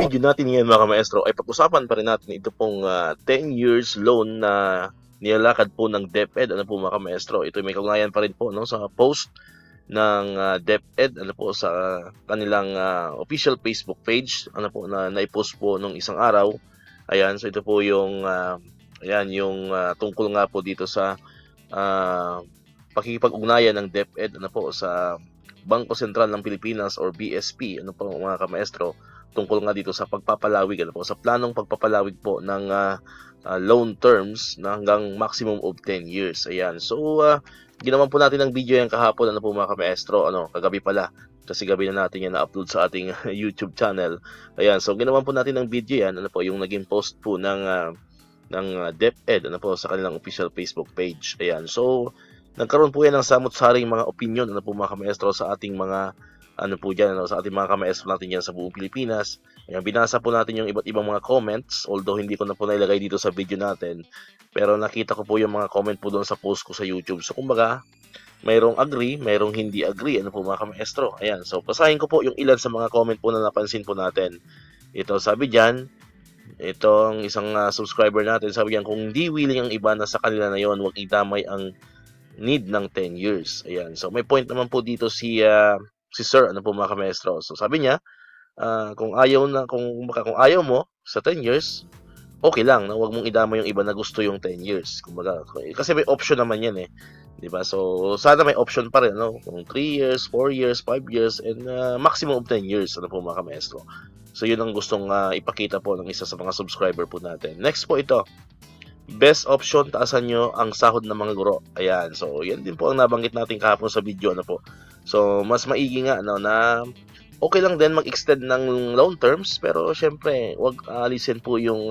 video natin ngayon mga maestro ay pag-usapan pa rin natin ito pong 10 years loan na nilalakad po ng DepEd. Ano po mga maestro, ito may kaugnayan pa rin po no, sa post ng DepEd ano po sa kanilang official Facebook page ano po na naipost po nung isang araw. Ayan, so ito po yung ayan yung tungkol nga po dito sa pakikipag-ugnayan ng DepEd ano po sa Bangko Sentral ng Pilipinas or BSP ano po mga kamaestro, tungkol nga dito sa pagpapalawig ano po sa planong pagpapalawig po ng loan terms na hanggang maximum of 10 years. Ayan. So ginawan po natin ng video yan kahapon ano po mga kamaestro, ano kagabi pala kasi gabi na natin yan na-upload sa ating YouTube channel. Ayan. So ginawan po natin ng video yan ano po yung naging post po ng DepEd ano po sa kanilang official Facebook page. Ayan. So nagkaroon po yan ng samot-saring mga opinion ano po mga kamaestro sa ating mga ano po dyan, ano, sa ating mga kamaestro natin dyan sa buong Pilipinas. Ayan, binasa po natin yung iba't ibang mga comments, although hindi ko na po nailagay dito sa video natin, pero nakita ko po yung mga comment po doon sa post ko sa YouTube. So kumbaga, mayroong agree, mayroong hindi agree, ano po mga kamaestro. Ayan, so basahin ko po yung ilan sa mga comment po na napansin po natin. Ito, sabi dyan, itong isang subscriber natin, sabi dyan, kung hindi willing ang iba na sa kanila na yon, huwag idamay ang need ng 10 years. Ayan, so may point naman po dito si Sir, ano po mga kamaestro. So sabi niya, kung ayaw mo sa 10 years, okay lang, na huwag mong idama yung iba na gusto yung 10 years. Kumbaga, kasi may option naman yan eh. 'Di ba? So sana may option pa rin, no? Kung 3 years, 4 years, 5 years, and maximum of 10 years, ano po mga kamaestro. So yun ang gustong ipakita po ng isa sa mga subscriber po natin. Next po ito. Best option, taasan nyo ang sahod ng mga guro. Ayan, so yan din po ang nabanggit natin kahapon sa video na po. So mas maigi nga no, na okay lang din mag-extend ng loan terms, pero syempre wag alisin po yung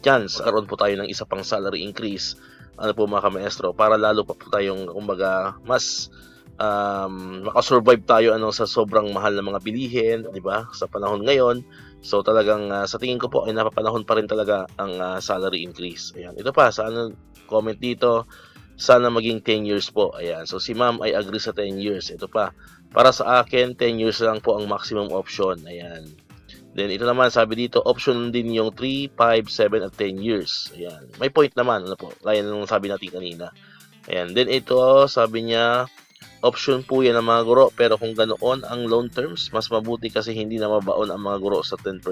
chance karon po tayo ng isa pang salary increase ano po mga kamaestro, para lalo pa po tayong kumbaga mas makasurvive tayo ano sa sobrang mahal na mga bilihin, di ba? Sa panahon ngayon. So talagang sa tingin ko po ay napapanahon pa rin talaga ang salary increase. Ayan. Ito pa, sana comment dito, sana maging 10 years po. Ayan. So si ma'am ay agree sa 10 years. Ito pa, para sa akin 10 years lang po ang maximum option. Ayan. Then ito naman sabi dito, option din yung 3, 5, 7 at 10 years. Ayan. May point naman ano po. Kaya nung sabi natin kanina. Ayan. Then ito sabi niya, option po yan ng mga guro, pero kung ganoon ang loan terms, mas mabuti kasi hindi na mabaon ang mga guro sa 10%.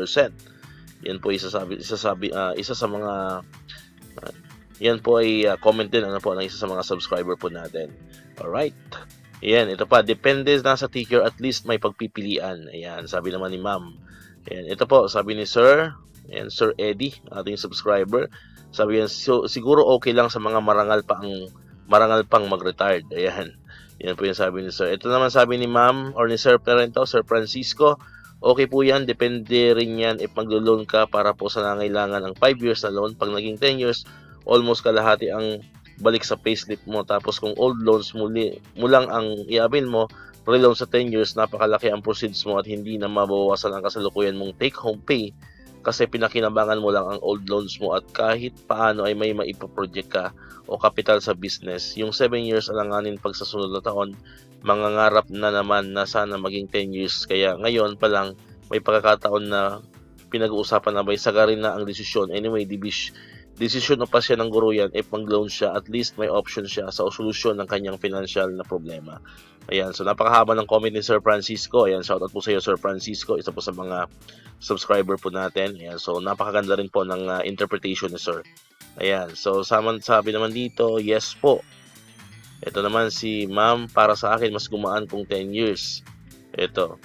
Yan po isa sa mga yan po ay comment din ano po ng isa sa mga subscriber po natin. Alright. Yan, ito pa, depende na sa teacher, at least may pagpipilian. Ayan, sabi naman ni ma'am. Ayan, ito po, sabi ni Sir, ayan, Sir Eddie, ating subscriber. Sabi yan, so, siguro okay lang sa mga marangal pang mag-retired. Ayan. Yan po yung sabi ni Sir. Ito naman sabi ni Ma'am or ni Sir Parento, Sir Francisco. Okay po yan. Depende rin yan if maglo-loan ka para po sa nangailangan ng 5 years na loan. Pag naging 10 years, almost kalahati ang balik sa payslip mo. Tapos kung old loans mo lang ang iabil mo, pre-loan sa 10 years, napakalaki ang proceeds mo at hindi na mabawasan ang kasalukuyan mong take-home pay kasi pinakinabangan mo lang ang old loans mo at kahit paano ay may maipaproject ka o kapital sa business. Yung 7 years alanganin pag sa sunod na taon, mangangarap na naman na sana maging 10 years. Kaya ngayon pa lang may pagkakataon na pinag-uusapan na may sagarin na ang desisyon. Anyway, desisyon o pa siya ng guro yan, if mag-loan siya, at least may option siya sa solusyon ng kanyang financial na problema. Ayan, so napakahaba ng comment ni Sir Francisco. Ayan, shoutout po sa iyo Sir Francisco, isa po sa mga subscriber po natin. Ayan, so napakaganda rin po ng interpretation ni Sir. Ayan, so sabi naman dito, yes po. Ito naman si Ma'am, para sa akin mas gumaan kung 10 years. Ito.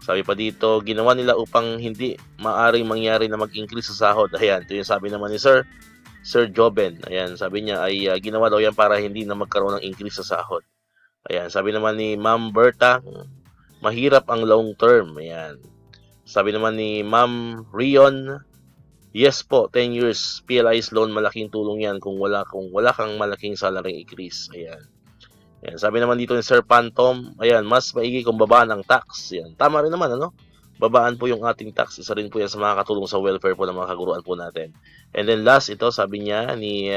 Sabi pa dito, ginawa nila upang hindi maaring mangyari na mag-increase sa sahod. Ayan, ito yung sabi naman ni Sir Joben. Ayan, sabi niya ay ginawa daw yan para hindi na magkaroon ng increase sa sahod. Ayan, sabi naman ni Ma'am Berta, mahirap ang long term. Ayan. Sabi naman ni Ma'am Rion, yes po, 10 years PLI's loan, malaking tulong yan kung wala kang malaking salary increase. Ayan. Ayan, sabi naman dito ni Sir Phantom, ayan, mas maigi kung babaan ang tax. Ayan, tama rin naman, ano? Babaan po yung ating tax. Isa rin po yan sa mga katulong sa welfare po ng mga kaguruan po natin. And then last, ito, sabi niya ni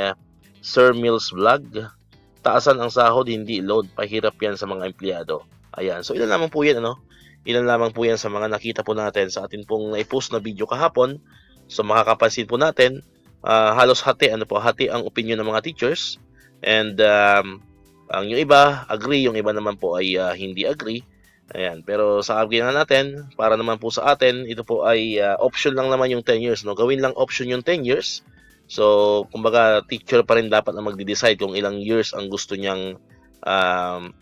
Sir Mills Vlog, taasan ang sahod, hindi loan. Pahirap yan sa mga empleyado. Ayan, so ilan lamang po yan, ano? Ilan lamang po yan sa mga nakita po natin sa atin pong naipost na video kahapon. So makakapansin po natin, halos hati ang opinion ng mga teachers, and ang yung iba agree, yung iba naman po ay hindi agree. Ayan, pero sa nga natin, para naman po sa atin, ito po ay option lang naman yung 10 years, no? Gawin lang option yung 10 years. So, kumbaga, teacher pa rin dapat na magde-decide kung ilang years ang gusto niyang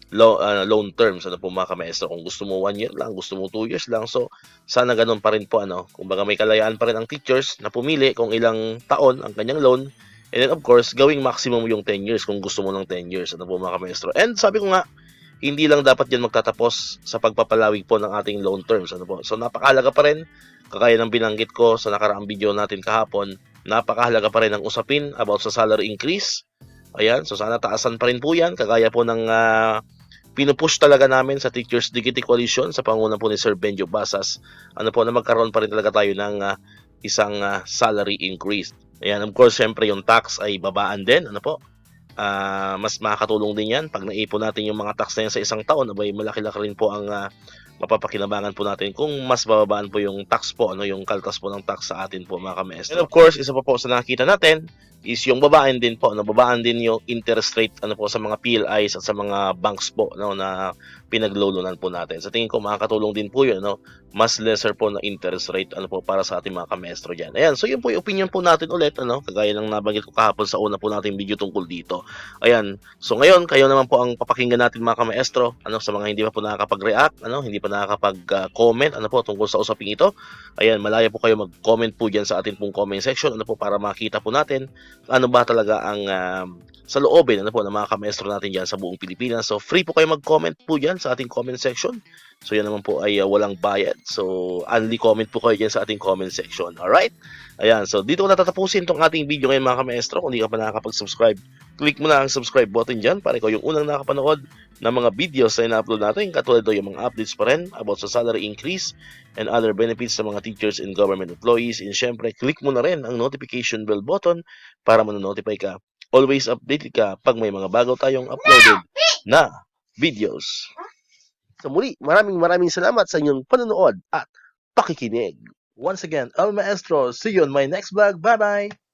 loan terms, ano po mga kamaestro. Kung gusto mo 1 year lang, gusto mo 2 years lang. So, sana ganun pa rin po, ano. Kumbaga, may kalayaan pa rin ang teachers na pumili kung ilang taon ang kanyang loan. And then, of course, gawing maximum yung 10 years kung gusto mo ng 10 years, ano po mga kamaestro. And sabi ko nga, hindi lang dapat yan magtatapos sa pagpapalawig po ng ating loan terms, ano po. So napakahalaga pa rin, kagaya ng binanggit ko sa nakaraang video natin kahapon, napakahalaga pa rin ang usapin about sa salary increase. Ayan, so sana taasan pa rin po yan, kagaya po ng pinupush talaga namin sa Teachers Dignity Coalition sa panguna po ni Sir Benjo Basas, ano po, na magkaroon pa rin talaga tayo ng isang salary increase. Ayan, of course, syempre yung tax ay babaan din, ano po. Mas makakatulong din yan pag naipon natin yung mga tax na yan sa isang taon. Abay, malaki-laki rin po ang mapapakinabangan po natin kung mas bababaan po yung tax po, ano, yung kaltas po ng tax sa atin po mga kamaestro. And of course, isa pa po sa nakita natin is yung babaan din po, babaan din yung interest rate, ano po, sa mga PLIs at sa mga banks po, no, na pinaglulunan po natin. Sa tingin ko makakatulong din po yun, no, mas lesser po na interest rate, ano po, para sa ating mga kamaestro diyan. Ayan, so yun po yung opinion po natin ulit, ano, kagaya ng nabanggit ko kahapon sa una po nating video tungkol dito. Ayan, so ngayon kayo naman po ang papakinggan natin mga kamaestro, ano, sa mga hindi pa po nakakapag-react, ano, hindi pa nakakapag-comment, ano po, tungkol sa usaping ito. Ayan, malaya po kayo mag-comment po diyan sa ating pong comment section, ano po, para makita po natin ano ba talaga ang sa loobin, ano po, ng mga kamaestro natin diyan sa buong Pilipinas. So free po kayo mag-comment po diyan sa ating comment section. So yan naman po ay walang bayad. So only comment po kayo diyan sa ating comment section. Alright? Ayan, so dito ko natatapusin tong ating video ngayon mga kamaestro. Kung hindi ka pa nakakapag-subscribe, click mo na ang subscribe button dyan para ikaw yung unang nakapanood ng mga videos na ina-upload natin. Katulad do yung mga updates pa rin about sa salary increase and other benefits sa mga teachers and government employees. And syempre, click mo na rin ang notification bell button para manonotify ka. Always updated ka pag may mga bago tayong uploaded na videos. So muli, maraming salamat sa inyong panonood at pakikinig. Once again, El Maestro, see you on my next vlog. Bye-bye!